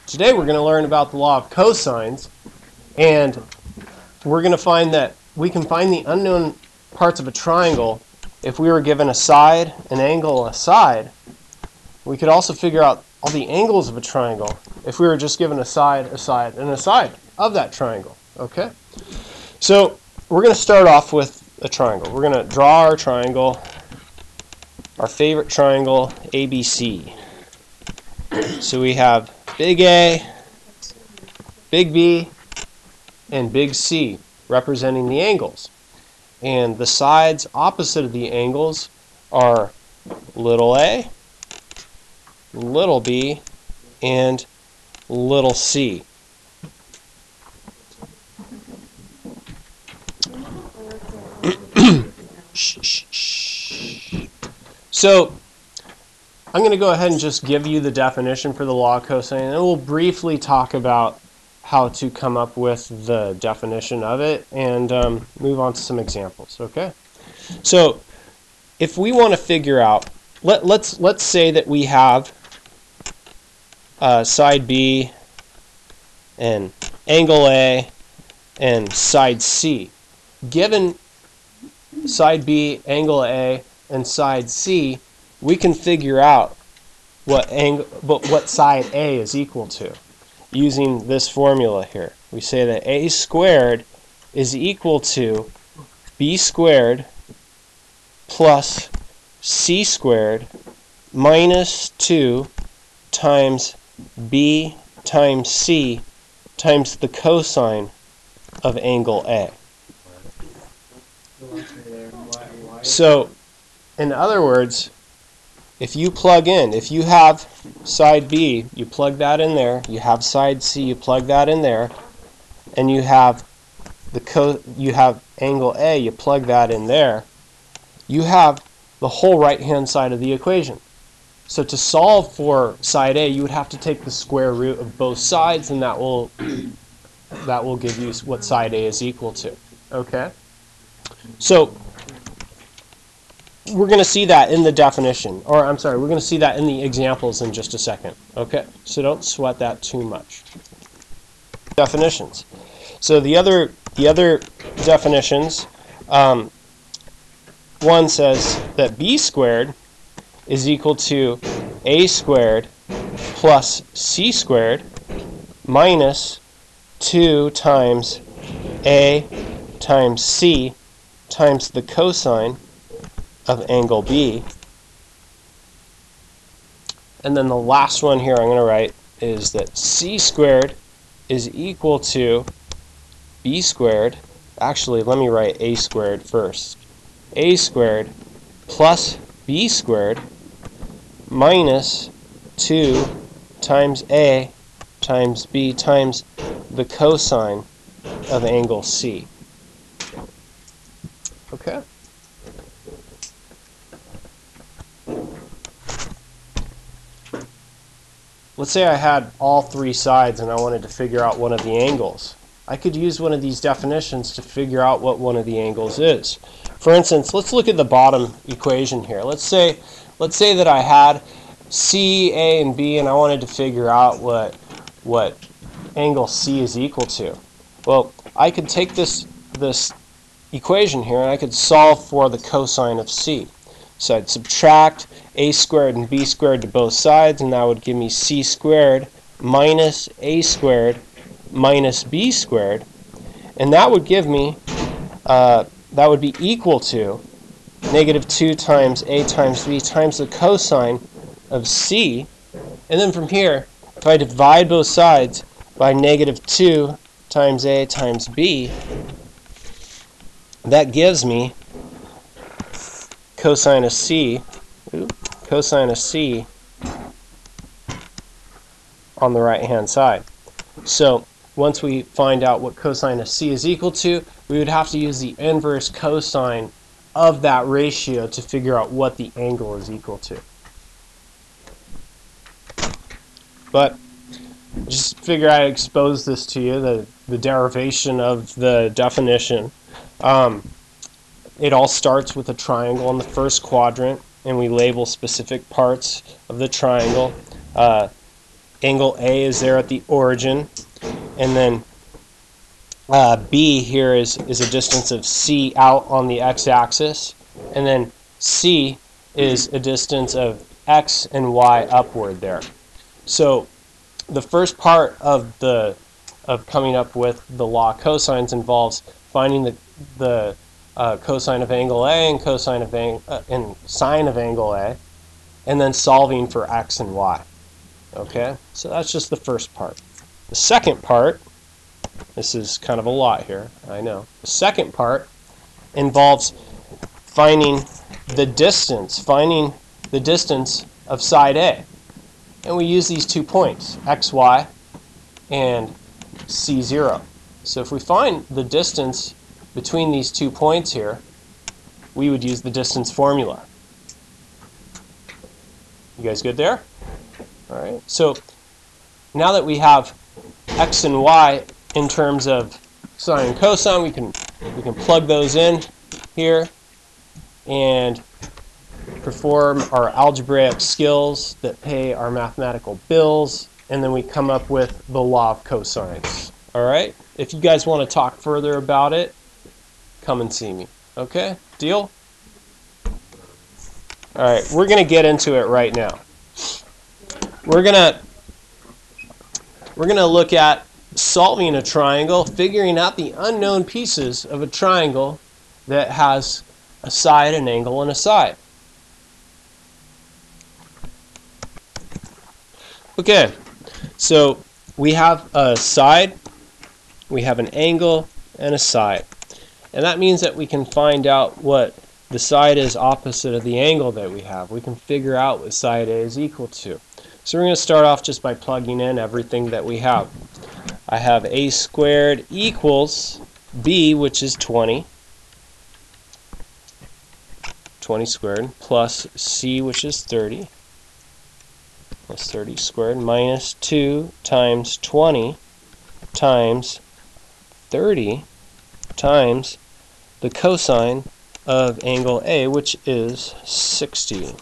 Today we're going to learn about the law of cosines, and we're going to find that we can find the unknown parts of a triangle if we were given a side, an angle, a side. We could also figure out all the angles of a triangle if we were just given a side, and a side of that triangle. Okay? So we're going to start off with a triangle. We're going to draw our triangle, our favorite triangle, ABC. So we have big A, big B, and big C representing the angles. And the sides opposite of the angles are little a, little b, and little c. So I'm going to go ahead and just give you the definition for the law of cosine, and we'll briefly talk about how to come up with the definition of it and move on to some examples. Okay? So if we want to figure out, let's say that we have side B and angle A and side C. Given side B, angle A, and side C, we can figure out what side A is equal to using this formula here. We say that A squared is equal to B squared plus C squared minus 2 times B times C times the cosine of angle A. So, in other words, if you plug in, if you have side B, you plug that in there, you have side C, you plug that in there, and you have angle A, you plug that in there, you have the whole right-hand side of the equation. So to solve for side A, you would have to take the square root of both sides, and that will give you what side A is equal to. Okay? So we're going to see that in the definition, or I'm sorry, we're going to see that in the examples in just a second. Okay? So don't sweat that too much. Definitions. So the other definitions, one says that B squared is equal to A squared plus C squared minus 2 times A times C times the cosine of angle B. And then the last one here I'm going to write is that C squared is equal to B squared. Actually, let me write A squared first. A squared plus B squared minus 2 times A times B times the cosine of angle C. Okay? Let's say I had all three sides and I wanted to figure out one of the angles. I could use one of these definitions to figure out what one of the angles is. For instance, let's look at the bottom equation here. Let's say that I had C, A, and B, and I wanted to figure out what angle C is equal to. Well, I could take this equation here and I could solve for the cosine of C. So I'd subtract A squared and B squared to both sides, and that would give me C squared minus A squared minus B squared, and that would give me, that would be equal to negative 2 times A times B times the cosine of C. And then from here, if I divide both sides by negative 2 times A times B, that gives me cosine of C on the right-hand side. So once we find out what cosine of C is equal to, we would have to use the inverse cosine of that ratio to figure out what the angle is equal to. But just figure I'd expose this to you, the derivation of the definition. It all starts with a triangle in the first quadrant. and we label specific parts of the triangle. Angle A is there at the origin, and then B here is a distance of C out on the x-axis, and then C is a distance of X and Y upward there. So the first part of coming up with the law of cosines involves finding the cosine of angle A and cosine of and sine of angle A, and then solving for X and Y. Okay, so that's just the first part. The second part, this is kind of a lot here, I know. The second part involves finding the distance of side A. And we use these 2 points, x, y, and C0. So if we find the distance between these 2 points here, we would use the distance formula. You guys good there? All right. So now that we have x and y in terms of sine and cosine, we can plug those in here and perform our algebraic skills that pay our mathematical bills, and then we come up with the law of cosines. All right? If you guys want to talk further about it, come and see me. Okay? Deal? All right, we're going to get into it right now. We're going to look at solving a triangle, figuring out the unknown pieces of a triangle that has a side, an angle, and a side. Okay, so we have a side, we have an angle, and a side. And that means that we can find out what the side is opposite of the angle that we have. We can figure out what side A is equal to. So we're going to start off just by plugging in everything that we have. I have A squared equals B, which is 20. 20 squared, plus C, which is 30. That's 30 squared, minus 2 times 20 times 30 times the cosine of angle A, which is 60.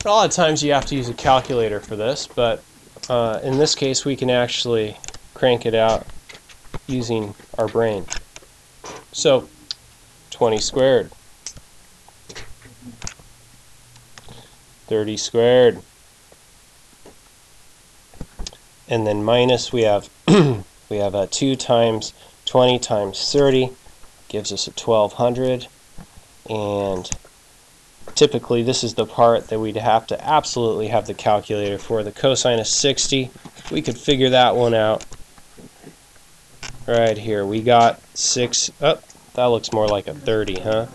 A lot of times you have to use a calculator for this, but in this case we can actually crank it out using our brain. So 20 squared, 30 squared, and then minus we have we have 2 times 20 times 30 gives us a 1200, and typically this is the part that we'd have to absolutely have the calculator for. The cosine of 60, we could figure that one out right here. We got 6, oh, that looks more like a 30, huh?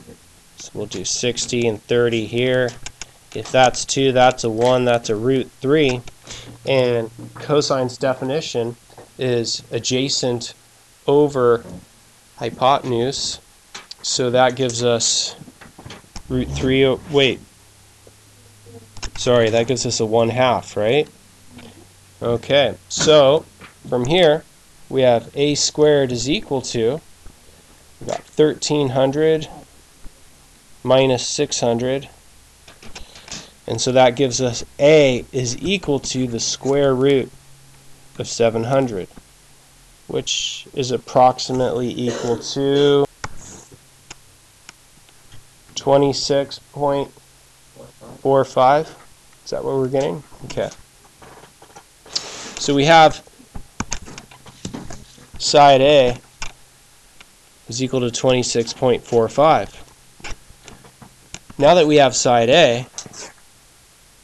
So we'll do 60 and 30 here. If that's 2, that's a 1, that's a root 3. And cosine's definition is adjacent over hypotenuse. So that gives us root 3, oh, wait. Sorry, that gives us a 1/2, right? Okay, so from here we have A squared is equal to, we got 1300 minus 600. And so that gives us A is equal to the square root of 700, which is approximately equal to 26.45. Is that what we're getting? Okay. So we have side A is equal to 26.45. Now that we have side A,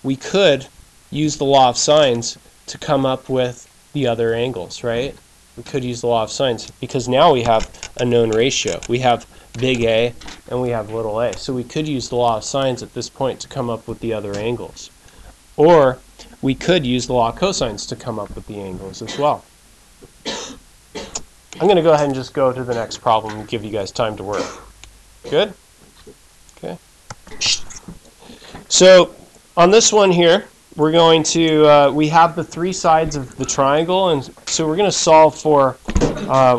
we could use the law of sines to come up with the other angles, right? We could use the law of sines because now we have a known ratio. We have big A and we have little a. So we could use the law of sines at this point to come up with the other angles. Or we could use the law of cosines to come up with the angles as well. I'm going to go ahead and just go to the next problem and give you guys time to work. Good? Okay. So on this one here, we're going to, we have the 3 sides of the triangle, and so we're going to solve for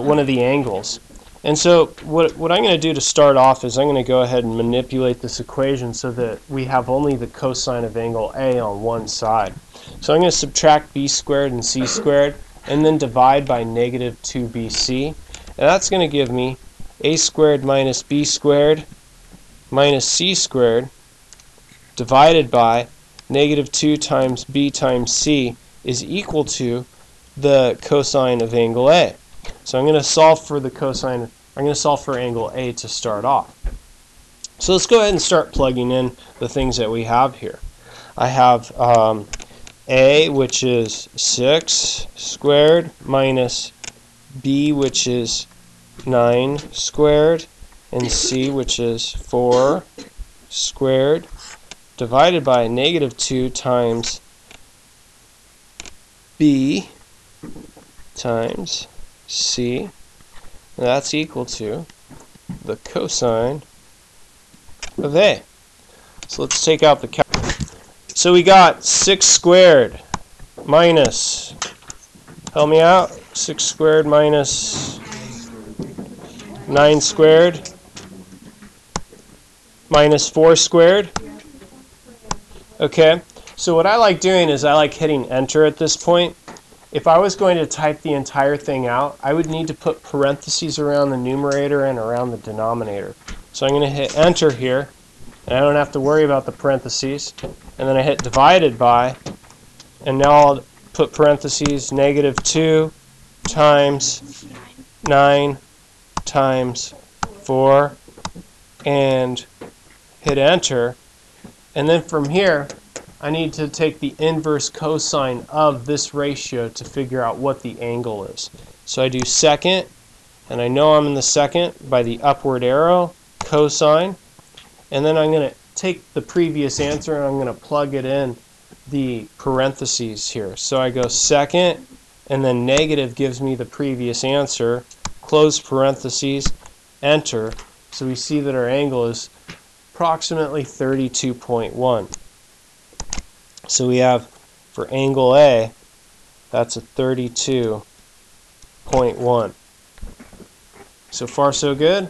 one of the angles. And so what I'm going to do to start off is I'm going to go ahead and manipulate this equation so that we have only the cosine of angle A on one side. So I'm going to subtract b squared and c squared and then divide by negative 2bc. And that's going to give me a squared minus b squared minus c squared divided by negative 2 times b times c is equal to the cosine of angle A. So I'm going to solve for the cosine, I'm going to solve for angle A to start off. So let's go ahead and start plugging in the things that we have here. I have A, which is 6 squared, minus B, which is 9 squared, and C, which is 4 squared, divided by negative 2 times B times C, and that's equal to the cosine of A. So let's take out the calculator. So we got 6 squared minus, help me out, 6 squared minus 9 squared minus 4 squared. Okay, so what I like doing is I like hitting enter at this point. If I was going to type the entire thing out, I would need to put parentheses around the numerator and around the denominator. So I'm going to hit enter here, and I don't have to worry about the parentheses. And then I hit divided by, and now I'll put parentheses, negative 2 times 9 times 4, and hit enter. And then from here, I need to take the inverse cosine of this ratio to figure out what the angle is. So I do second, and I know I'm in the second by the upward arrow, cosine, and then I'm going to take the previous answer and I'm going to plug it in the parentheses here. So I go second, and then negative gives me the previous answer, close parentheses, enter. So we see that our angle is approximately 32.1. So we have, for angle A, that's a 32.1. So far, so good?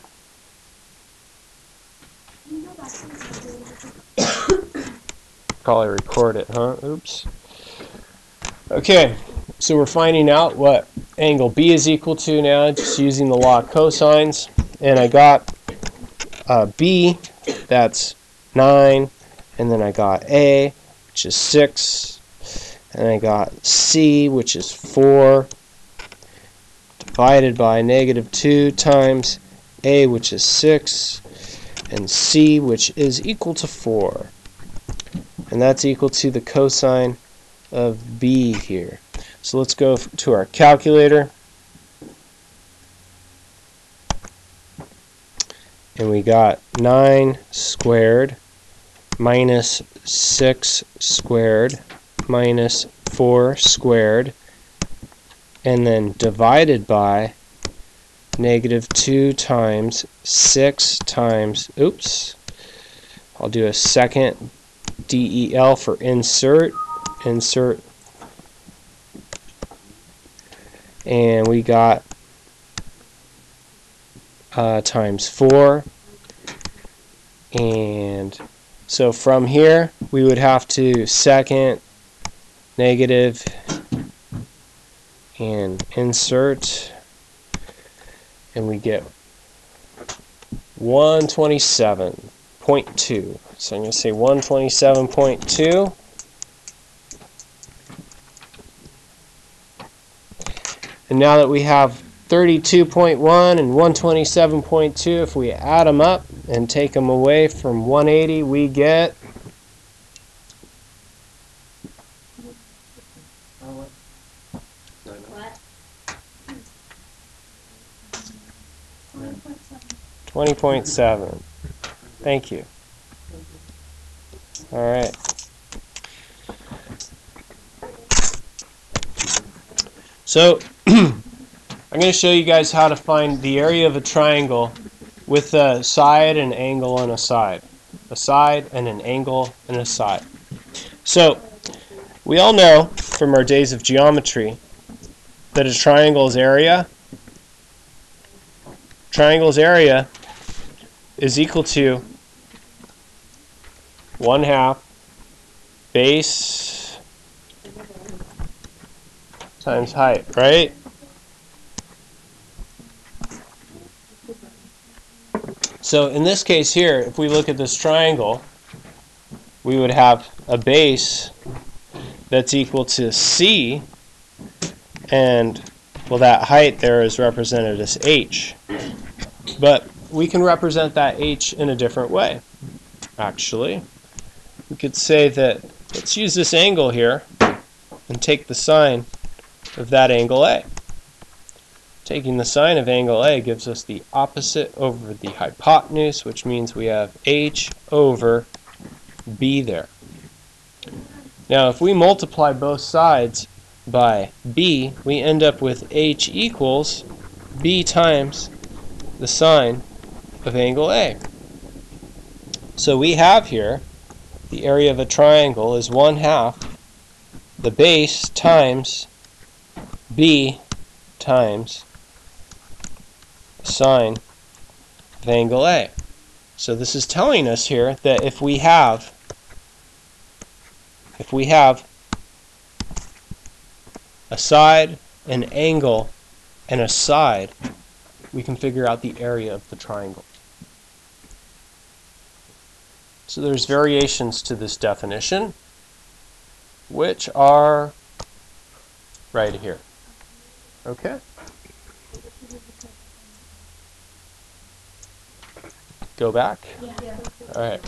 Probably record it, huh? Oops. Okay, so we're finding out what angle B is equal to now, just using the law of cosines. And I got B, that's 9, and then I got A, which is 6, and I got C, which is 4, divided by negative 2 times A, which is 6, and C, which is equal to 4. And that's equal to the cosine of B here. So let's go to our calculator. And we got 9 squared minus 6 squared minus 4 squared, and then divided by negative 2 times 6 times, oops, I'll do a second DEL for insert, and we got times 4, and so from here we would have to second, negative, and insert, and we get 127.2. So I'm going to say 127.2. And now that we have 32.1 and 127.2, if we add them up and take them away from 180, we get 20.7. Thank you. All right. So I'm going to show you guys how to find the area of a triangle with a side, an angle, and a side. A side and an angle and a side. So we all know from our days of geometry that a triangle's area triangle's area is equal to 1/2 base times height, right? So in this case here, if we look at this triangle, we would have a base that's equal to C, and, well, that height there is represented as H. But we can represent that H in a different way, actually. We could say that, let's use this angle here and take the sine of that angle A. Taking the sine of angle A gives us the opposite over the hypotenuse, which means we have H over B there. Now, if we multiply both sides by B, we end up with H equals B times the sine of angle A. So we have here the area of a triangle is 1/2 the base times B times sine of angle A. So this is telling us here that if we have a side, an angle, and a side, we can figure out the area of the triangle. So there's variations to this definition, which are right here. Okay? Go back? Yeah. All right.